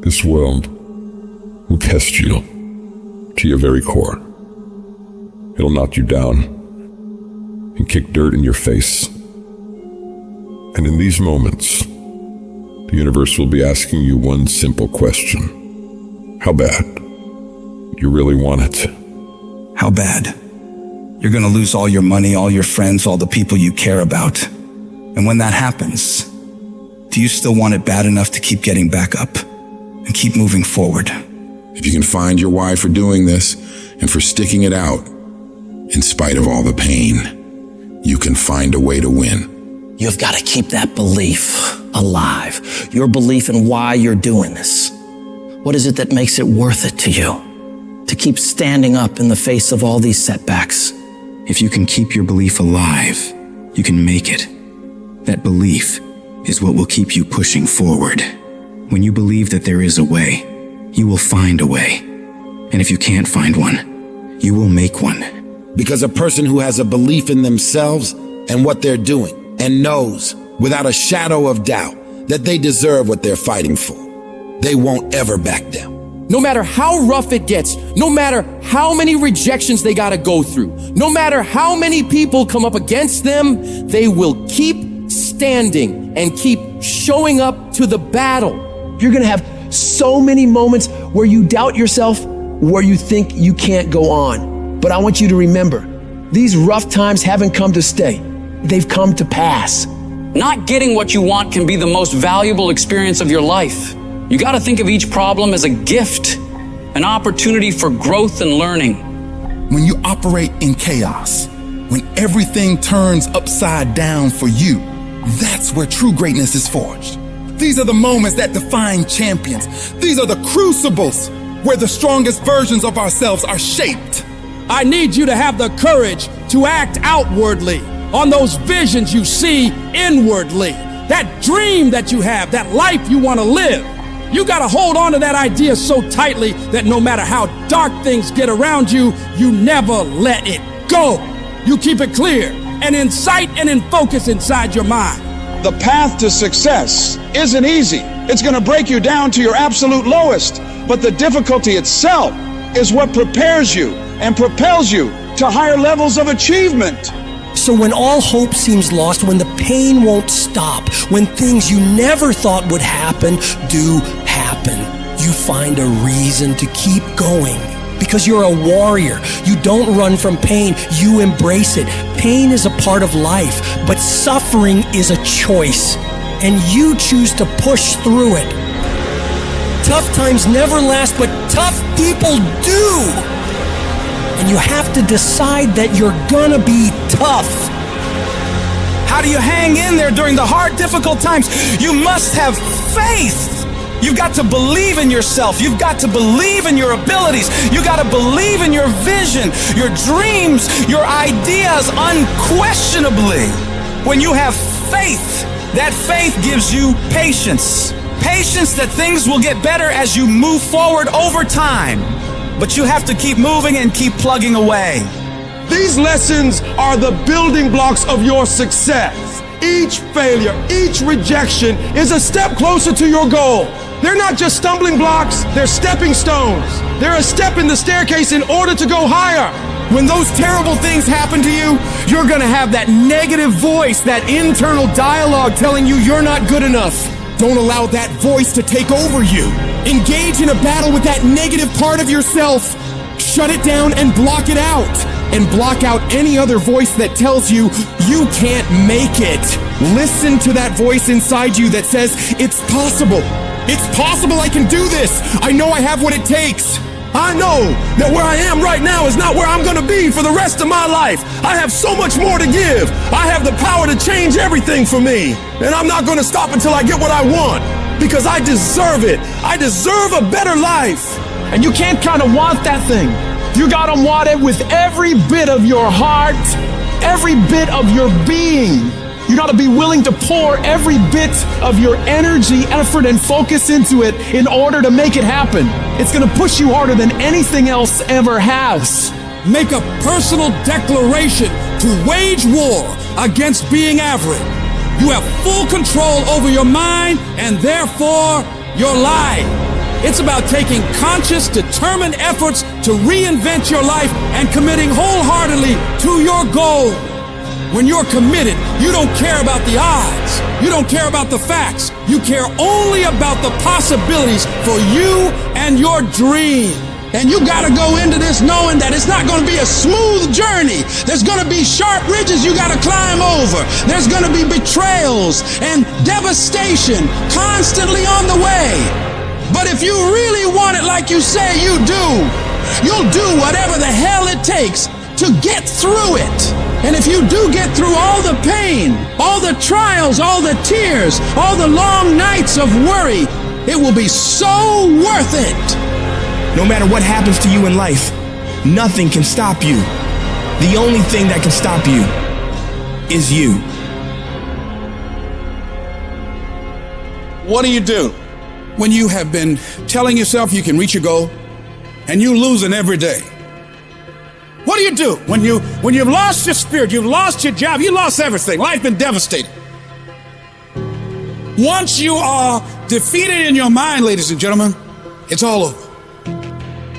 This world will test you to your very core. It'll knock you down and kick dirt in your face. And in these moments, the universe will be asking you one simple question. How bad? You really want it? How bad? You're gonna lose all your money, all your friends, all the people you care about. And when that happens, do you still want it bad enough to keep getting back up and keep moving forward? If you can find your why for doing this and for sticking it out, in spite of all the pain, you can find a way to win. You've got to keep that belief alive. Your belief in why you're doing this. What is it that makes it worth it to you? To keep standing up in the face of all these setbacks. If you can keep your belief alive, you can make it. That belief is what will keep you pushing forward. When you believe that there is a way, you will find a way. And if you can't find one, you will make one. Because a person who has a belief in themselves and what they're doing and knows without a shadow of doubt that they deserve what they're fighting for, they won't ever back down. No matter how rough it gets, no matter how many rejections they gotta go through, no matter how many people come up against them, they will keep standing and keep showing up to the battle. You're gonna have so many moments where you doubt yourself, where you think you can't go on. But I want you to remember, these rough times haven't come to stay. They've come to pass. Not getting what you want can be the most valuable experience of your life. You got to think of each problem as a gift, an opportunity for growth and learning. When you operate in chaos, when everything turns upside down for you, that's where true greatness is forged. These are the moments that define champions. These are the crucibles where the strongest versions of ourselves are shaped. I need you to have the courage to act outwardly on those visions you see inwardly. That dream that you have, that life you want to live. You got to hold on to that idea so tightly that no matter how dark things get around you, you never let it go. You keep it clear and in sight and in focus inside your mind. The path to success isn't easy. It's going to break you down to your absolute lowest. But the difficulty itself is what prepares you and propels you to higher levels of achievement. So when all hope seems lost, when the pain won't stop, when things you never thought would happen do happen, you find a reason to keep going. Because you're a warrior. You don't run from pain, you embrace it. Pain is a part of life, but suffering is a choice. And you choose to push through it. Tough times never last, but tough people do. And you have to decide that you're gonna be tough. How do you hang in there during the hard, difficult times? You must have faith. You've got to believe in yourself. You've got to believe in your abilities. You got to believe in your vision, your dreams, your ideas unquestionably. When you have faith, that faith gives you patience. Patience that things will get better as you move forward over time. But you have to keep moving and keep plugging away. These lessons are the building blocks of your success. Each failure, each rejection is a step closer to your goal. They're not just stumbling blocks, they're stepping stones. They're a step in the staircase in order to go higher. When those terrible things happen to you, you're gonna have that negative voice, that internal dialogue telling you you're not good enough. Don't allow that voice to take over you. Engage in a battle with that negative part of yourself. Shut it down and block it out. And block out any other voice that tells you you can't make it. Listen to that voice inside you that says, it's possible. It's possible I can do this. I know I have what it takes. I know that where I am right now is not where I'm gonna be for the rest of my life. I have so much more to give. I have the power to change everything for me. And I'm not gonna stop until I get what I want. Because I deserve it. I deserve a better life. And you can't kind of want that thing. You gotta want it with every bit of your heart, every bit of your being. You gotta be willing to pour every bit of your energy, effort, and focus into it in order to make it happen. It's gonna push you harder than anything else ever has. Make a personal declaration to wage war against being average. You have full control over your mind and therefore You're lying. It's about taking conscious, determined efforts to reinvent your life and committing wholeheartedly to your goal. When you're committed, you don't care about the odds. You don't care about the facts. You care only about the possibilities for you and your dream. And you gotta go into this knowing that it's not gonna be a smooth journey. There's gonna be sharp ridges you gotta climb over. There's gonna be betrayals and devastation constantly on the way. But if you really want it like you say you do, you'll do whatever the hell it takes to get through it. And if you do get through all the pain, all the trials, all the tears, all the long nights of worry, it will be so worth it. No matter what happens to you in life, nothing can stop you. The only thing that can stop you is you. What do you do when you have been telling yourself you can reach your goal and you losing every day? What do you do when you've lost your spirit, you've lost your job, you lost everything, life been devastated? Once you are defeated in your mind, ladies and gentlemen, it's all over.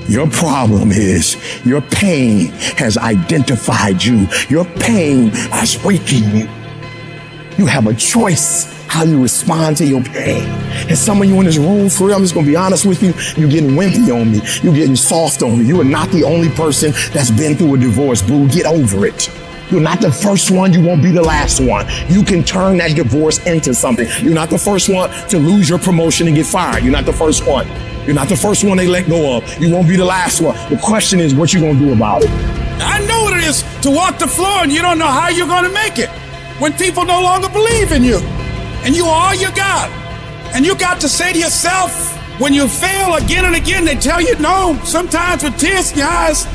Your problem is your pain has identified you. Your pain has weakened you. You have a choice how you respond to your pain. And some of you in this room, for real, I'm just gonna be honest with you, you're getting wimpy on me. You're getting soft on me. You are not the only person that's been through a divorce, boo. Get over it. You're not the first one. You won't be the last one. You can turn that divorce into something. You're not the first one to lose your promotion and get fired. You're not the first one. You're not the first one they let go of. You won't be the last one. The question is, what you gonna do about it? I know what it is to walk the floor and you don't know how you're gonna make it. When people no longer believe in you and you are all you got. And you got to say to yourself, when you fail again and again, they tell you no, sometimes with tears in your eyes,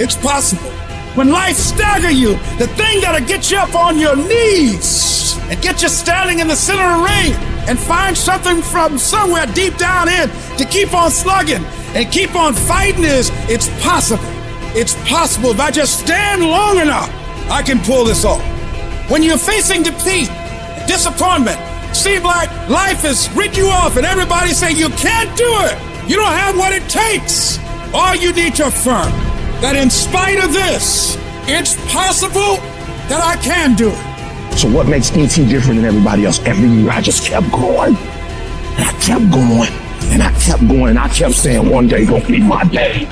it's possible. When life stagger you, the thing that'll get you up on your knees and get you standing in the center of the ring and find something from somewhere deep down in to keep on slugging and keep on fighting is, it's possible. It's possible. If I just stand long enough, I can pull this off. When you're facing defeat, disappointment, seem like life has written you off and everybody saying you can't do it. You don't have what it takes. All you need to affirm that in spite of this, it's possible that I can do it. So what makes ET different than everybody else? Every year I just kept going. And I kept going. And I kept going. And I kept saying one day gonna be my day.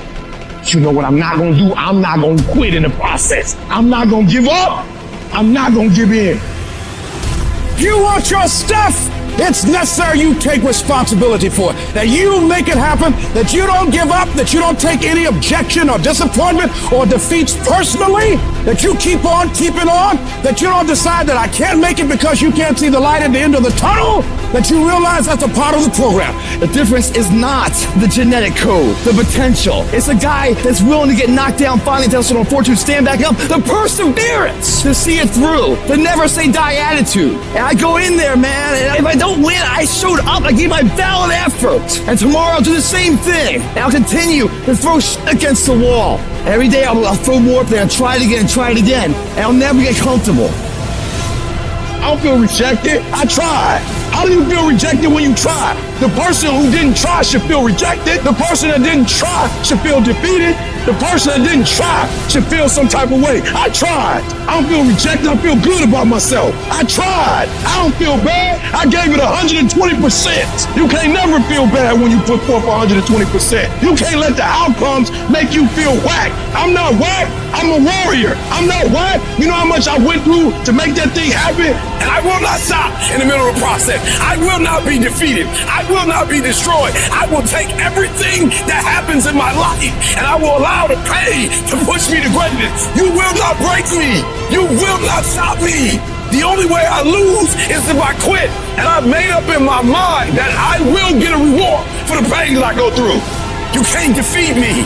But you know what I'm not gonna do? I'm not gonna quit in the process. I'm not gonna give up. I'm not gonna give in. You want your stuff? It's necessary you take responsibility for it. That you make it happen, that you don't give up, that you don't take any objection or disappointment or defeats personally, that you keep on keeping on, that you don't decide that I can't make it because you can't see the light at the end of the tunnel, that you realize that's a part of the program. The difference is not the genetic code, the potential. It's a guy that's willing to get knocked down, finally test on fortune, stand back up, the perseverance to see it through, the never say die attitude. And I go in there, man, and if I don't win, I showed up, I gave my valid effort. And tomorrow I'll do the same thing. And I'll continue to throw shit against the wall. Every day I'll throw more up there and try it again and try it again. And I'll never get comfortable. I don't feel rejected. I tried. How do you feel rejected when you try? The person who didn't try should feel rejected. The person that didn't try should feel defeated. The person that didn't try should feel some type of way. I tried. I don't feel rejected. I feel good about myself. I tried. I don't feel bad. I gave it 120%. You can't never feel bad when you put forth 120%. You can't let the outcomes make you feel whack. I'm not whack. I'm a warrior. I'm not whack. You know how much I went through to make that thing happen? And I will not stop in the middle of the process. I will not be defeated. I will not be destroyed. I will take everything that happens in my life and I will allow the pain to push me to greatness. You will not break me. You will not stop me. The only way I lose is if I quit. And I've made up in my mind that I will get a reward for the pain that I go through. You can't defeat me.